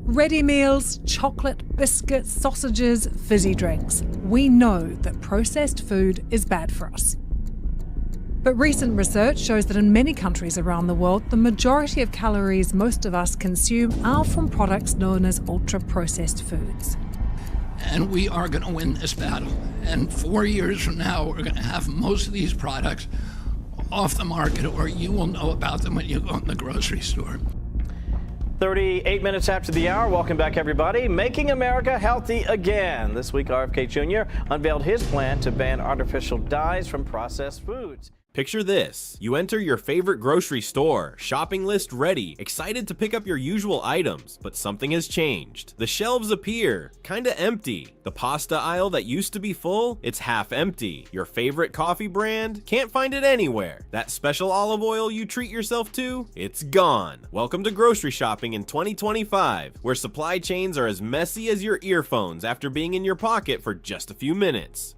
Ready meals, chocolate, biscuits, sausages, fizzy drinks. We know that processed food is bad for us. But recent research shows that in many countries around the world, the majority of calories most of us consume are from products known as ultra-processed foods. And we are going to win this battle. And 4 years from now, we're going to have most of these products off the market, or you will know about them when you go in the grocery store. 38 minutes after the hour. Welcome back, everybody. Making America healthy again. This week, RFK Jr. unveiled his plan to ban artificial dyes from processed foods. Picture this. You enter your favorite grocery store, shopping list ready, excited to pick up your usual items, but something has changed. The shelves appear kinda empty. The pasta aisle that used to be full, it's half empty. Your favorite coffee brand, can't find it anywhere. That special olive oil you treat yourself to, it's gone. Welcome to grocery shopping in 2025, where supply chains are as messy as your earphones after being in your pocket for just a few minutes.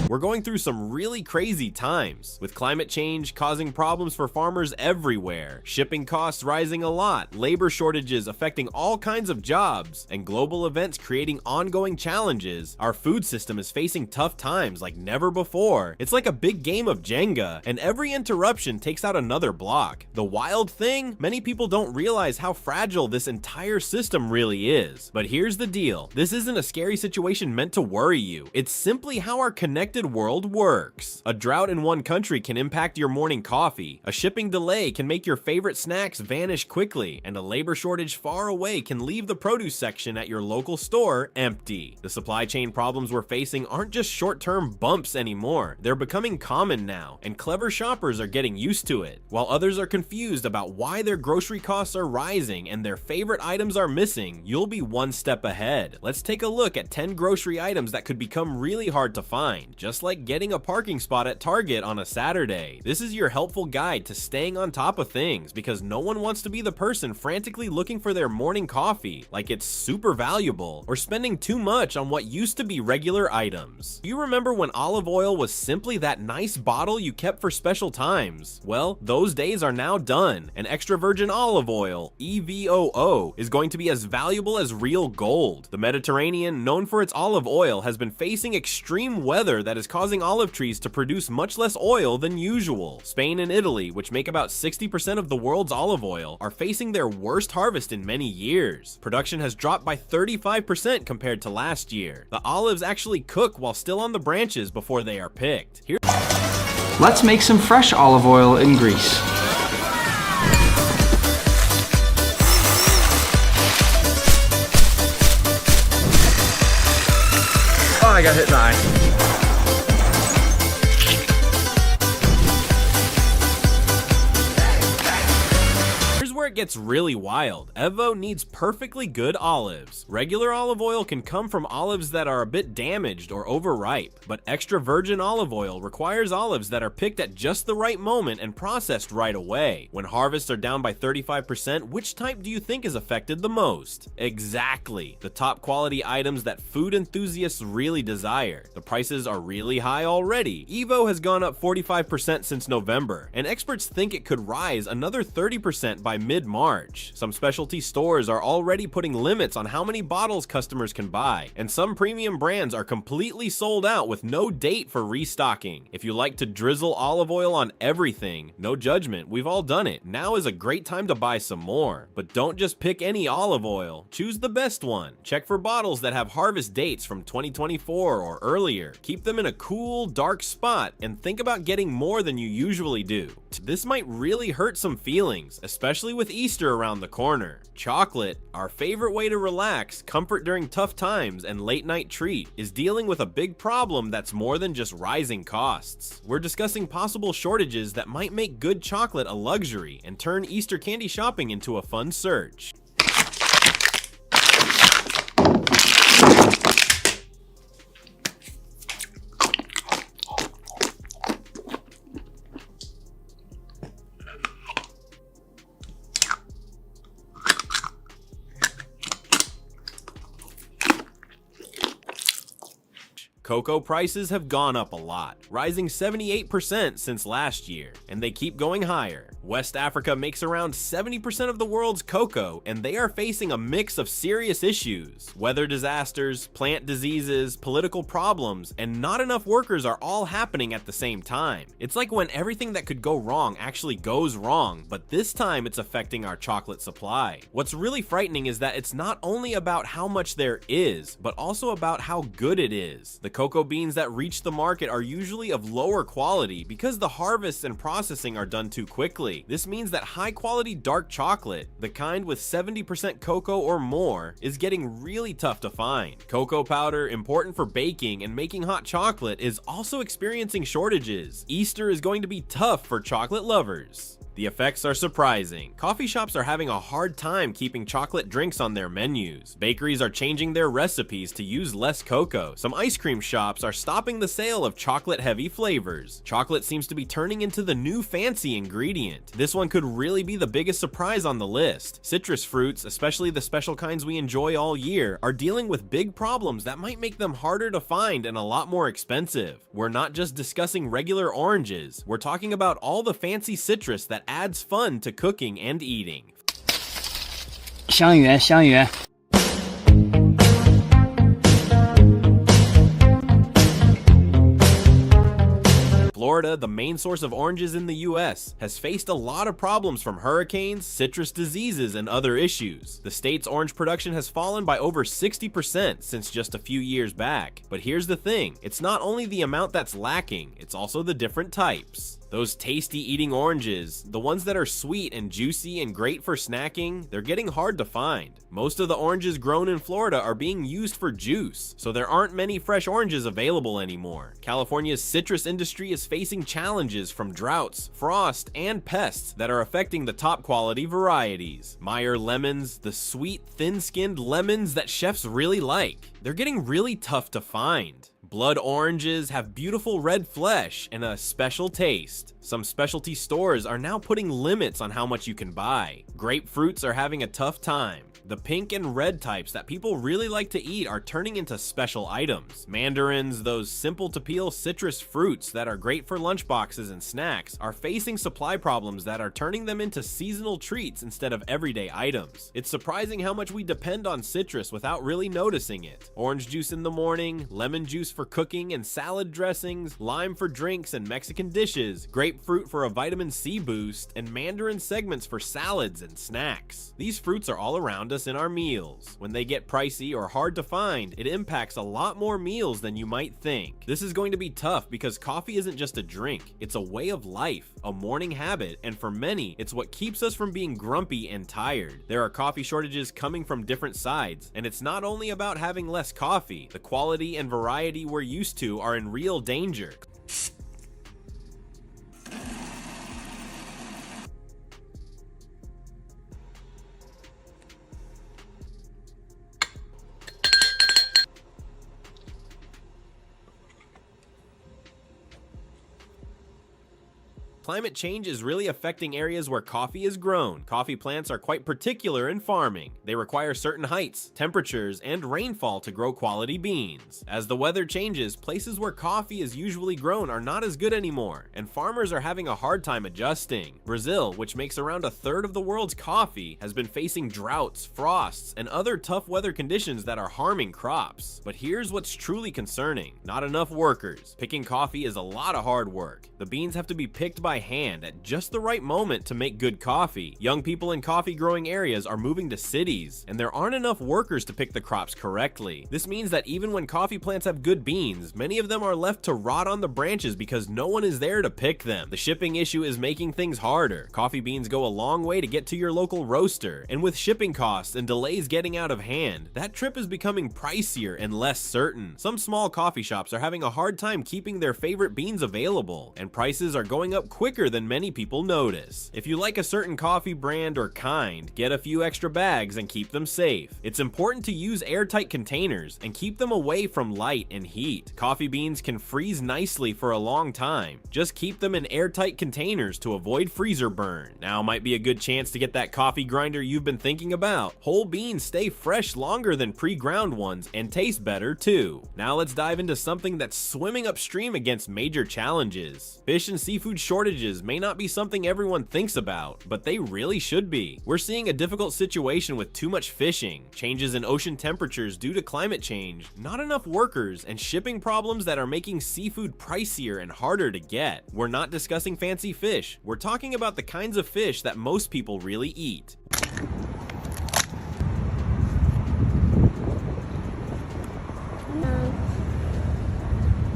We're going through some really crazy times, with climate change causing problems for farmers everywhere, shipping costs rising a lot, labor shortages affecting all kinds of jobs, and global events creating ongoing challenges. Our food system is facing tough times like never before. It's like a big game of Jenga, and every interruption takes out another block. The wild thing, many people don't realize how fragile this entire system really is. But here's the deal, this isn't a scary situation meant to worry you. It's simply how our connected world works. A drought in one country can impact your morning coffee, a shipping delay can make your favorite snacks vanish quickly, and a labor shortage far away can leave the produce section at your local store empty. The supply chain problems we're facing aren't just short-term bumps anymore. They're becoming common now, and clever shoppers are getting used to it. While others are confused about why their grocery costs are rising and their favorite items are missing, you'll be one step ahead. Let's take a look at 10 grocery items that could become really hard to find, just like getting a parking spot at Target on a Saturday. This is your helpful guide to staying on top of things, because no one wants to be the person frantically looking for their morning coffee like it's super valuable, or spending too much on what used to be regular items. You remember when olive oil was simply that nice bottle you kept for special times? Well, those days are now done, and extra virgin olive oil, EVOO, is going to be as valuable as real gold. The Mediterranean, known for its olive oil, has been facing extreme weather that is causing olive trees to produce much less oil than usual. Spain and Italy, which make about 60% of the world's olive oil, are facing their worst harvest in many years. Production has dropped by 35% compared to last year. The olives actually cook while still on the branches before they are picked. Let's make some fresh olive oil in Greece. Oh, I got hit in the eye. It gets really wild. Evo needs perfectly good olives. Regular olive oil can come from olives that are a bit damaged or overripe, but extra virgin olive oil requires olives that are picked at just the right moment and processed right away. When harvests are down by 35%, which type do you think is affected the most? Exactly, the top quality items that food enthusiasts really desire. The prices are really high already. Evo has gone up 45% since November, and experts think it could rise another 30% by mid-March. Some specialty stores are already putting limits on how many bottles customers can buy, and some premium brands are completely sold out with no date for restocking. If you like to drizzle olive oil on everything, no judgment, we've all done it. Now is a great time to buy some more. But don't just pick any olive oil. Choose the best one. Check for bottles that have harvest dates from 2024 or earlier. Keep them in a cool, dark spot, and think about getting more than you usually do. This might really hurt some feelings, especially with Easter around the corner. Chocolate, our favorite way to relax, comfort during tough times, and late night treat, is dealing with a big problem that's more than just rising costs. We're discussing possible shortages that might make good chocolate a luxury and turn Easter candy shopping into a fun search. Cocoa prices have gone up a lot, rising 78% since last year, and they keep going higher. West Africa makes around 70% of the world's cocoa, and they are facing a mix of serious issues. Weather disasters, plant diseases, political problems, and not enough workers are all happening at the same time. It's like when everything that could go wrong actually goes wrong, but this time it's affecting our chocolate supply. What's really frightening is that it's not only about how much there is, but also about how good it is. The cocoa beans that reach the market are usually of lower quality because the harvests and processing are done too quickly. This means that high-quality dark chocolate, the kind with 70% cocoa or more, is getting really tough to find. Cocoa powder, important for baking and making hot chocolate, is also experiencing shortages. Easter is going to be tough for chocolate lovers. The effects are surprising. Coffee shops are having a hard time keeping chocolate drinks on their menus. Bakeries are changing their recipes to use less cocoa. Some ice cream shops are stopping the sale of chocolate-heavy flavors. Chocolate seems to be turning into the new fancy ingredient. This one could really be the biggest surprise on the list. Citrus fruits, especially the special kinds we enjoy all year, are dealing with big problems that might make them harder to find and a lot more expensive. We're not just discussing regular oranges. We're talking about all the fancy citrus that adds fun to cooking and eating. 香芋，香芋。 Florida, the main source of oranges in the US, has faced a lot of problems from hurricanes, citrus diseases, and other issues. The state's orange production has fallen by over 60% since just a few years back. But here's the thing, it's not only the amount that's lacking, it's also the different types. Those tasty eating oranges, the ones that are sweet and juicy and great for snacking, they're getting hard to find. Most of the oranges grown in Florida are being used for juice, so there aren't many fresh oranges available anymore. California's citrus industry is facing challenges from droughts, frost, and pests that are affecting the top quality varieties. Meyer lemons, the sweet, thin-skinned lemons that chefs really like, they're getting really tough to find. Blood oranges have beautiful red flesh and a special taste. Some specialty stores are now putting limits on how much you can buy. Grapefruits are having a tough time. The pink and red types that people really like to eat are turning into special items. Mandarins, those simple to peel citrus fruits that are great for lunchboxes and snacks, are facing supply problems that are turning them into seasonal treats instead of everyday items. It's surprising how much we depend on citrus without really noticing it. Orange juice in the morning, lemon juice for cooking and salad dressings, lime for drinks and Mexican dishes, grapefruit for a vitamin C boost, and mandarin segments for salads and snacks. These fruits are all around us in our meals. When they get pricey or hard to find, it impacts a lot more meals than you might think. This is going to be tough because coffee isn't just a drink, it's a way of life, a morning habit, and for many, it's what keeps us from being grumpy and tired. There are coffee shortages coming from different sides, and it's not only about having less coffee. The quality and variety we're used to are in real danger. Climate change is really affecting areas where coffee is grown. Coffee plants are quite particular in farming. They require certain heights, temperatures, and rainfall to grow quality beans. As the weather changes, places where coffee is usually grown are not as good anymore, and farmers are having a hard time adjusting. Brazil, which makes around a third of the world's coffee, has been facing droughts, frosts, and other tough weather conditions that are harming crops. But here's what's truly concerning: not enough workers. Picking coffee is a lot of hard work. The beans have to be picked by hand at just the right moment to make good coffee. Young people in coffee growing areas are moving to cities, and there aren't enough workers to pick the crops correctly. This means that even when coffee plants have good beans, many of them are left to rot on the branches because no one is there to pick them. The shipping issue is making things harder. Coffee beans go a long way to get to your local roaster, and with shipping costs and delays getting out of hand, that trip is becoming pricier and less certain. Some small coffee shops are having a hard time keeping their favorite beans available, and and prices are going up quicker than many people notice. If you like a certain coffee brand or kind, get a few extra bags and keep them safe. It's important to use airtight containers and keep them away from light and heat. Coffee beans can freeze nicely for a long time. Just keep them in airtight containers to avoid freezer burn. Now might be a good chance to get that coffee grinder you've been thinking about. Whole beans stay fresh longer than pre-ground ones and taste better too. Now let's dive into something that's swimming upstream against major challenges. Fish and seafood shortages may not be something everyone thinks about, but they really should be. We're seeing a difficult situation with too much fishing, changes in ocean temperatures due to climate change, not enough workers, and shipping problems that are making seafood pricier and harder to get. We're not discussing fancy fish, we're talking about the kinds of fish that most people really eat.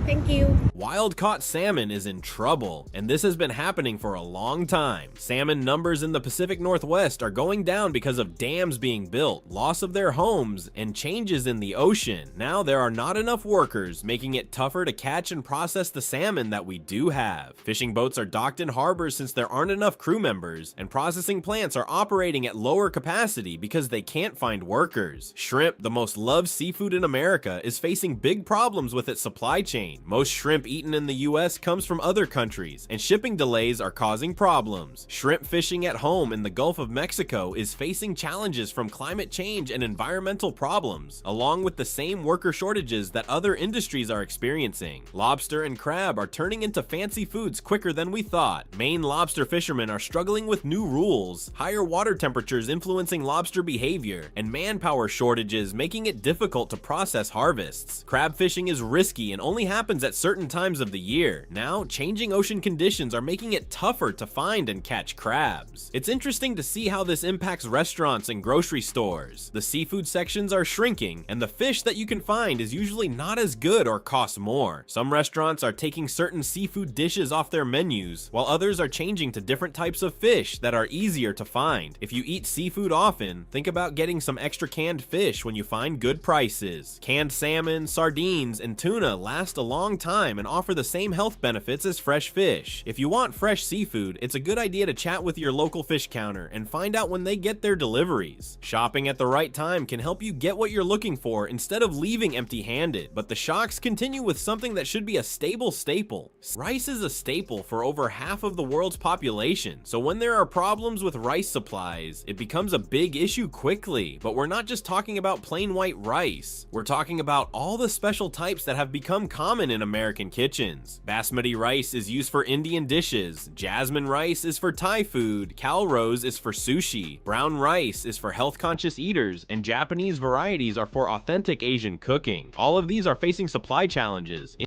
Thank you. Wild-caught salmon is in trouble, and this has been happening for a long time. Salmon numbers in the Pacific Northwest are going down because of dams being built, loss of their homes, and changes in the ocean. Now there are not enough workers, making it tougher to catch and process the salmon that we do have. Fishing boats are docked in harbors since there aren't enough crew members, and processing plants are operating at lower capacity because they can't find workers. Shrimp, the most loved seafood in America, is facing big problems with its supply chain. Most shrimp eaten in the US comes from other countries, and shipping delays are causing problems. Shrimp fishing at home in the Gulf of Mexico is facing challenges from climate change and environmental problems, along with the same worker shortages that other industries are experiencing. Lobster and crab are turning into fancy foods quicker than we thought. Maine lobster fishermen are struggling with new rules, higher water temperatures influencing lobster behavior, and manpower shortages making it difficult to process harvests. Crab fishing is risky and only happens at certain times of the year. Now, changing ocean conditions are making it tougher to find and catch crabs. It's interesting to see how this impacts restaurants and grocery stores. The seafood sections are shrinking, and the fish that you can find is usually not as good or costs more. Some restaurants are taking certain seafood dishes off their menus, while others are changing to different types of fish that are easier to find. If you eat seafood often, think about getting some extra canned fish when you find good prices. Canned salmon, sardines, and tuna last a long time and offer the same health benefits as fresh fish. If you want fresh seafood, it's a good idea to chat with your local fish counter and find out when they get their deliveries. Shopping at the right time can help you get what you're looking for instead of leaving empty-handed, but the shocks continue with something that should be a stable staple. Rice is a staple for over half of the world's population, so when there are problems with rice supplies, it becomes a big issue quickly. But we're not just talking about plain white rice, we're talking about all the special types that have become common in American kitchens. Basmati rice is used for Indian dishes, jasmine rice is for Thai food, calrose is for sushi, brown rice is for health-conscious eaters, and Japanese varieties are for authentic Asian cooking. All of these are facing supply challenges.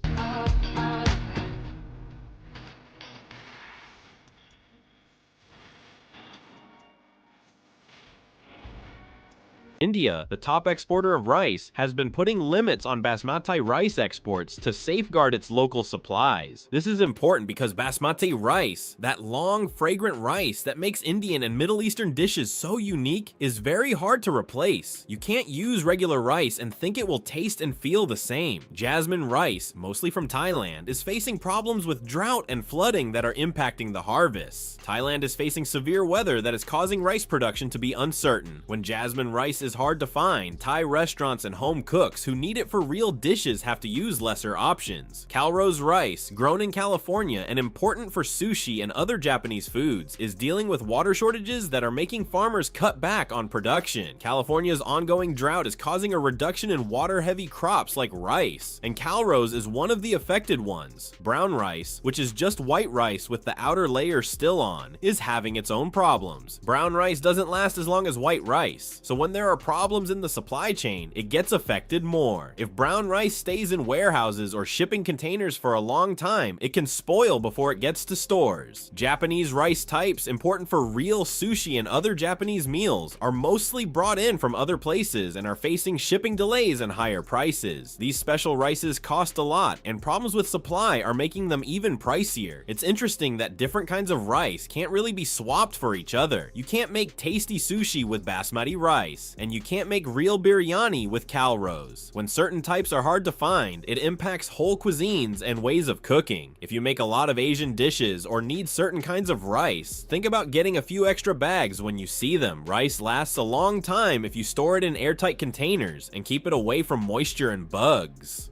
India, the top exporter of rice, has been putting limits on basmati rice exports to safeguard its local supplies. This is important because basmati rice, that long, fragrant rice that makes Indian and Middle Eastern dishes so unique, is very hard to replace. You can't use regular rice and think it will taste and feel the same. Jasmine rice, mostly from Thailand, is facing problems with drought and flooding that are impacting the harvests. Thailand is facing severe weather that is causing rice production to be uncertain. When jasmine rice is hard to find, Thai restaurants and home cooks who need it for real dishes have to use lesser options. Calrose rice, grown in California and important for sushi and other Japanese foods, is dealing with water shortages that are making farmers cut back on production. California's ongoing drought is causing a reduction in water-heavy crops like rice, and calrose is one of the affected ones. Brown rice, which is just white rice with the outer layer still on, is having its own problems. Brown rice doesn't last as long as white rice, so when there are problems in the supply chain, it gets affected more. If brown rice stays in warehouses or shipping containers for a long time, it can spoil before it gets to stores. Japanese rice types important for real sushi and other Japanese meals are mostly brought in from other places and are facing shipping delays and higher prices. These special rices cost a lot, and problems with supply are making them even pricier. It's interesting that different kinds of rice can't really be swapped for each other. You can't make tasty sushi with basmati rice, and and you can't make real biryani with Calrose. When certain types are hard to find, it impacts whole cuisines and ways of cooking. If you make a lot of Asian dishes or need certain kinds of rice, think about getting a few extra bags when you see them. Rice lasts a long time if you store it in airtight containers and keep it away from moisture and bugs.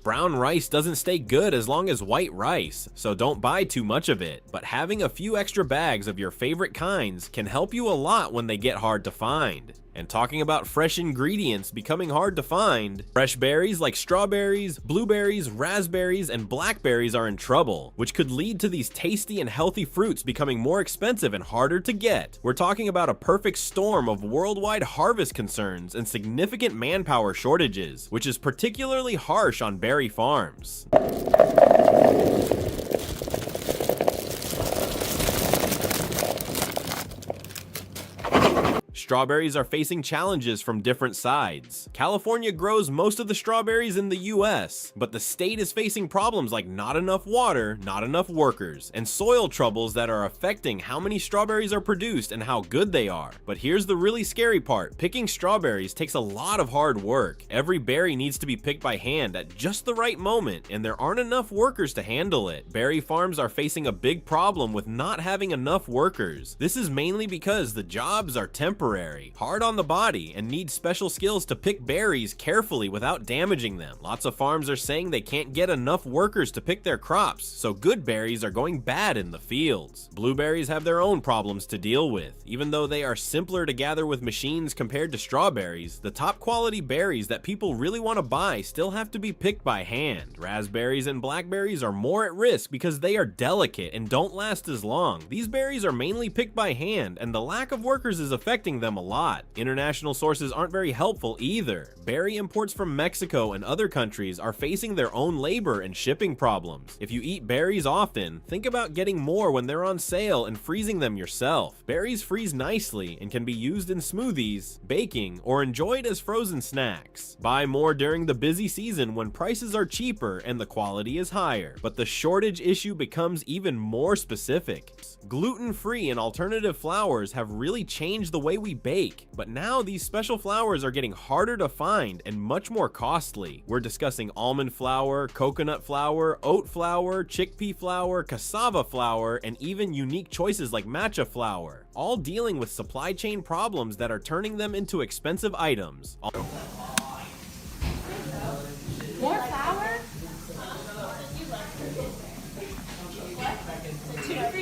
Brown rice doesn't stay good as long as white rice, so don't buy too much of it, but having a few extra bags of your favorite kinds can help you a lot when they get hard to find. And talking about fresh ingredients becoming hard to find, fresh berries like strawberries, blueberries, raspberries, and blackberries are in trouble, which could lead to these tasty and healthy fruits becoming more expensive and harder to get. We're talking about a perfect storm of worldwide harvest concerns and significant manpower shortages, which is particularly harsh on berry farms. Strawberries are facing challenges from different sides. California grows most of the strawberries in the US, but the state is facing problems like not enough water, not enough workers, and soil troubles that are affecting how many strawberries are produced and how good they are. But here's the really scary part. Picking strawberries takes a lot of hard work. Every berry needs to be picked by hand at just the right moment, and there aren't enough workers to handle it. Berry farms are facing a big problem with not having enough workers. This is mainly because the jobs are temporary, hard on the body, and need special skills to pick berries carefully without damaging them. Lots of farms are saying they can't get enough workers to pick their crops, so good berries are going bad in the fields. Blueberries have their own problems to deal with. Even though they are simpler to gather with machines compared to strawberries, the top quality berries that people really want to buy still have to be picked by hand. Raspberries and blackberries are more at risk because they are delicate and don't last as long. These berries are mainly picked by hand, and the lack of workers is affecting them a lot. International sources aren't very helpful either. Berry imports from Mexico and other countries are facing their own labor and shipping problems. If you eat berries often, think about getting more when they're on sale and freezing them yourself. Berries freeze nicely and can be used in smoothies, baking, or enjoyed as frozen snacks. Buy more during the busy season when prices are cheaper and the quality is higher. But the shortage issue becomes even more specific. Gluten-free and alternative flours have really changed the way we bake, but now these special flours are getting harder to find and much more costly. We're discussing almond flour, coconut flour, oat flour, chickpea flour, cassava flour, and even unique choices like matcha flour, all dealing with supply chain problems that are turning them into expensive items. More flour?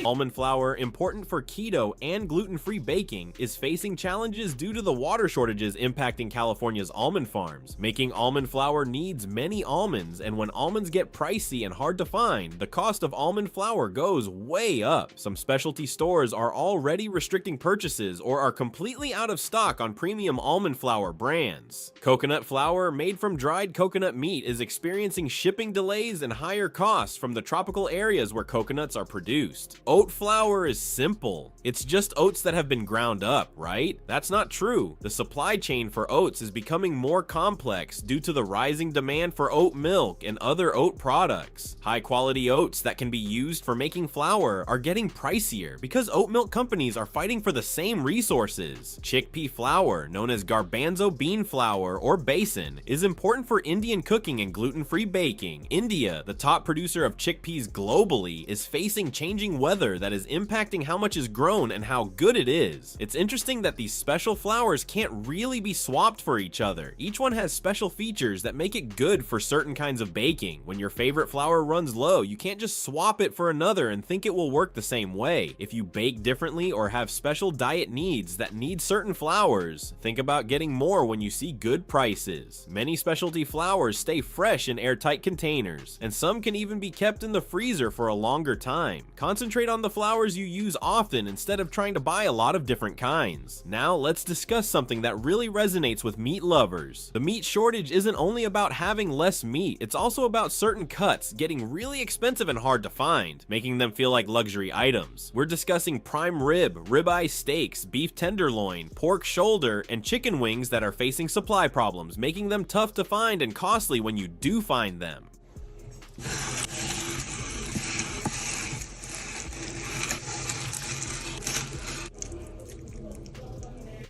Almond flour, important for keto and gluten-free baking, is facing challenges due to the water shortages impacting California's almond farms. Making almond flour needs many almonds, and when almonds get pricey and hard to find, the cost of almond flour goes way up. Some specialty stores are already restricting purchases or are completely out of stock on premium almond flour brands. Coconut flour, made from dried coconut meat, is experiencing shipping delays and higher costs from the tropical areas where coconuts are produced. Oat flour is simple. It's just oats that have been ground up, right? That's not true. The supply chain for oats is becoming more complex due to the rising demand for oat milk and other oat products. High-quality oats that can be used for making flour are getting pricier because oat milk companies are fighting for the same resources. Chickpea flour, known as garbanzo bean flour or besan, is important for Indian cooking and gluten-free baking. India, the top producer of chickpeas globally, is facing changing weather that is impacting how much is grown and how good it is. It's interesting that these special flours can't really be swapped for each other. Each one has special features that make it good for certain kinds of baking. When your favorite flour runs low, you can't just swap it for another and think it will work the same way. If you bake differently or have special diet needs that need certain flours, think about getting more when you see good prices. Many specialty flours stay fresh in airtight containers, and some can even be kept in the freezer for a longer time. Concentrate on the flours you use often instead of trying to buy a lot of different kinds. Now let's discuss something that really resonates with meat lovers. The meat shortage isn't only about having less meat, it's also about certain cuts getting really expensive and hard to find, making them feel like luxury items. We're discussing prime rib, ribeye steaks, beef tenderloin, pork shoulder, and chicken wings that are facing supply problems, making them tough to find and costly when you do find them.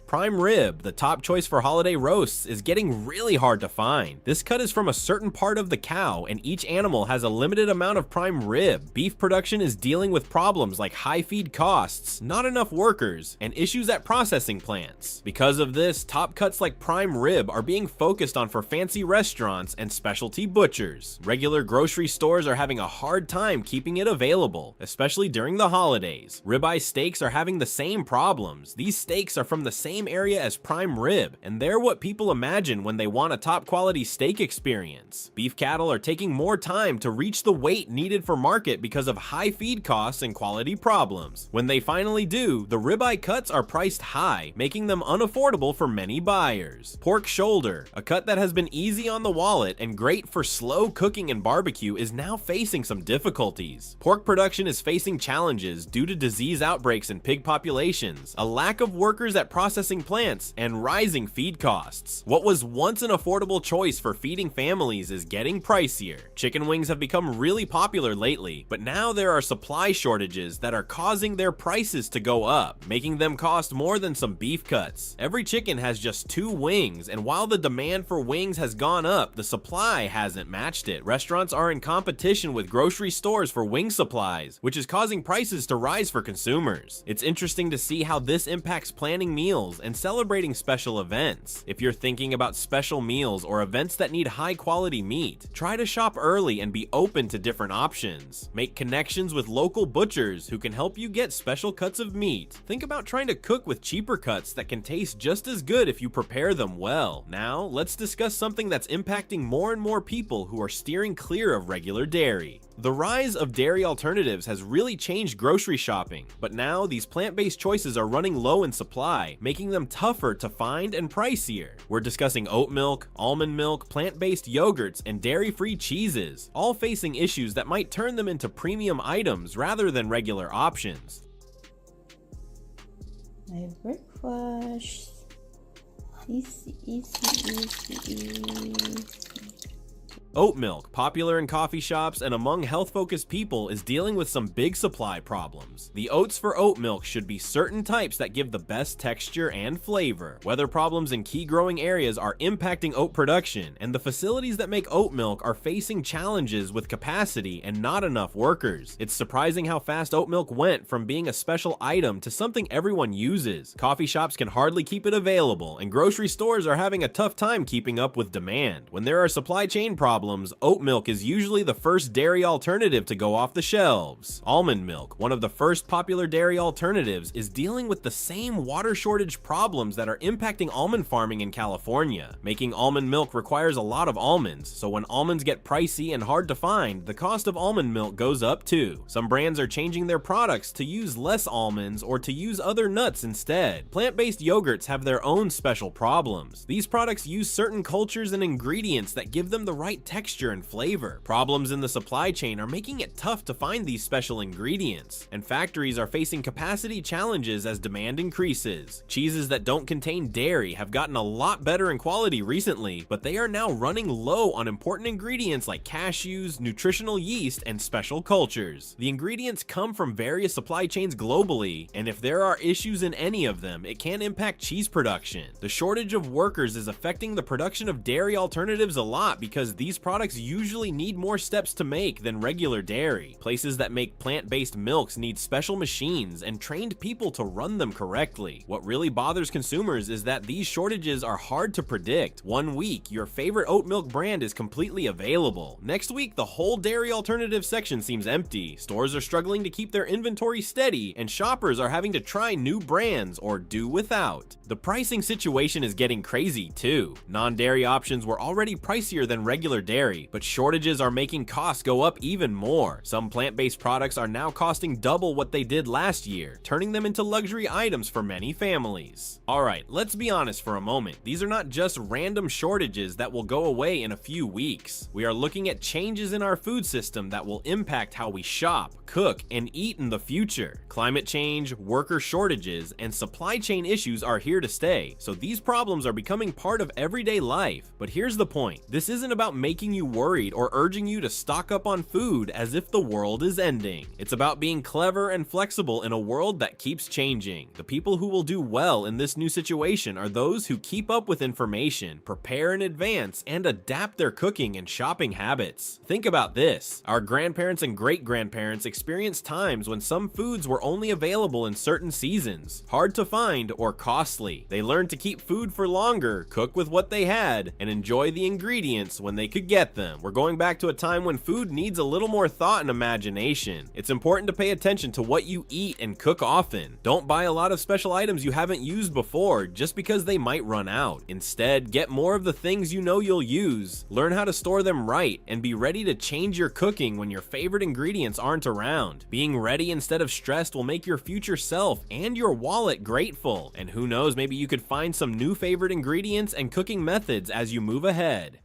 Prime rib, the top choice for holiday roasts, is getting really hard to find. This cut is from a certain part of the cow, and each animal has a limited amount of prime rib. Beef production is dealing with problems like high feed costs, not enough workers, and issues at processing plants. Because of this, top cuts like prime rib are being focused on for fancy restaurants and specialty butchers. Regular grocery stores are having a hard time keeping it available, especially during the holidays. Ribeye steaks are having the same problems. These steaks are from the same area as prime rib, and they're what people imagine when they want a top quality steak experience. Beef cattle are taking more time to reach the weight needed for market because of high feed costs and quality problems. When they finally do, the ribeye cuts are priced high, making them unaffordable for many buyers. Pork shoulder, a cut that has been easy on the wallet and great for slow cooking and barbecue, is now facing some difficulties. Pork production is facing challenges due to disease outbreaks in pig populations, a lack of workers at processing plants, and rising feed costs. What was once an affordable choice for feeding families is getting pricier. Chicken wings have become really popular lately, but now there are supply shortages that are causing their prices to go up, making them cost more than some beef cuts. Every chicken has just 2 wings, and while the demand for wings has gone up, the supply hasn't matched it. Restaurants are in competition with grocery stores for wing supplies, which is causing prices to rise for consumers. It's interesting to see how this impacts planning meals and celebrating special events. If you're thinking about special meals or events that need high quality meat, try to shop early and be open to different options. Make connections with local butchers who can help you get special cuts of meat. Think about trying to cook with cheaper cuts that can taste just as good if you prepare them well. Now, let's discuss something that's impacting more and more people who are steering clear of regular dairy. The rise of dairy alternatives has really changed grocery shopping, but now these plant-based choices are running low in supply, making them tougher to find and pricier. We're discussing oat milk, almond milk, plant-based yogurts, and dairy-free cheeses, all facing issues that might turn them into premium items rather than regular options. My breakfast. Easy. Oat milk, popular in coffee shops and among health-focused people, is dealing with some big supply problems. The oats for oat milk should be certain types that give the best texture and flavor. Weather problems in key growing areas are impacting oat production, and the facilities that make oat milk are facing challenges with capacity and not enough workers. It's surprising how fast oat milk went from being a special item to something everyone uses. Coffee shops can hardly keep it available, and grocery stores are having a tough time keeping up with demand. When there are supply chain problems, oat milk is usually the first dairy alternative to go off the shelves. Almond milk, one of the first popular dairy alternatives, is dealing with the same water shortage problems that are impacting almond farming in California. Making almond milk requires a lot of almonds, so when almonds get pricey and hard to find, the cost of almond milk goes up too. Some brands are changing their products to use less almonds or to use other nuts instead. Plant-based yogurts have their own special problems. These products use certain cultures and ingredients that give them the right texture and flavor. Problems in the supply chain are making it tough to find these special ingredients, and factories are facing capacity challenges as demand increases. Cheeses that don't contain dairy have gotten a lot better in quality recently, but they are now running low on important ingredients like cashews, nutritional yeast, and special cultures. The ingredients come from various supply chains globally, and if there are issues in any of them, it can impact cheese production. The shortage of workers is affecting the production of dairy alternatives a lot because these products usually need more steps to make than regular dairy. Places that make plant-based milks need special machines and trained people to run them correctly. What really bothers consumers is that these shortages are hard to predict. One week, your favorite oat milk brand is completely available. Next week, the whole dairy alternative section seems empty. Stores are struggling to keep their inventory steady, and shoppers are having to try new brands or do without. The pricing situation is getting crazy too. Non-dairy options were already pricier than regular dairy, but shortages are making costs go up even more. Some plant-based products are now costing double what they did last year, turning them into luxury items for many families. Alright, let's be honest for a moment. These are not just random shortages that will go away in a few weeks. We are looking at changes in our food system that will impact how we shop, cook, and eat in the future. Climate change, worker shortages, and supply chain issues are here to stay, so these problems are becoming part of everyday life. But here's the point. This isn't about making making you worried or urging you to stock up on food as if the world is ending. It's about being clever and flexible in a world that keeps changing. The people who will do well in this new situation are those who keep up with information, prepare in advance, and adapt their cooking and shopping habits. Think about this. Our grandparents and great-grandparents experienced times when some foods were only available in certain seasons, hard to find or costly. They learned to keep food for longer, cook with what they had, and enjoy the ingredients when they could get them. We're going back to a time when food needs a little more thought and imagination. It's important to pay attention to what you eat and cook often. Don't buy a lot of special items you haven't used before just because they might run out. Instead, get more of the things you know you'll use, learn how to store them right, and be ready to change your cooking when your favorite ingredients aren't around. Being ready instead of stressed will make your future self and your wallet grateful. And who knows, maybe you could find some new favorite ingredients and cooking methods as you move ahead.